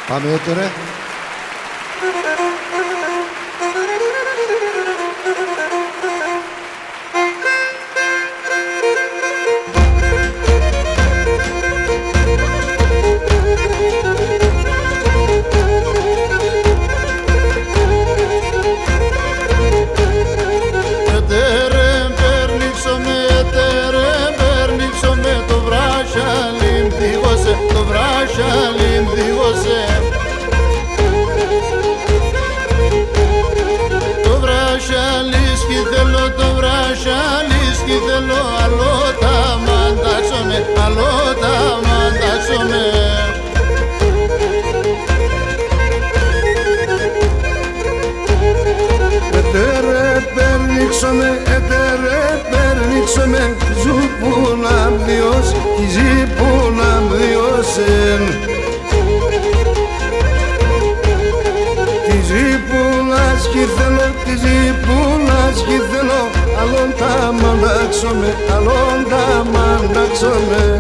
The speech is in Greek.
Πάμε τώρα. Περνήξαμε, ζουπού να μειώσει, ζήπου να μειώσεν. Τη ζήπου να σκηθέλω, τη ζήπου να σκηθέλω, αλλόν τα μαντάξομαι, αλλόν τα μαντάξομαι.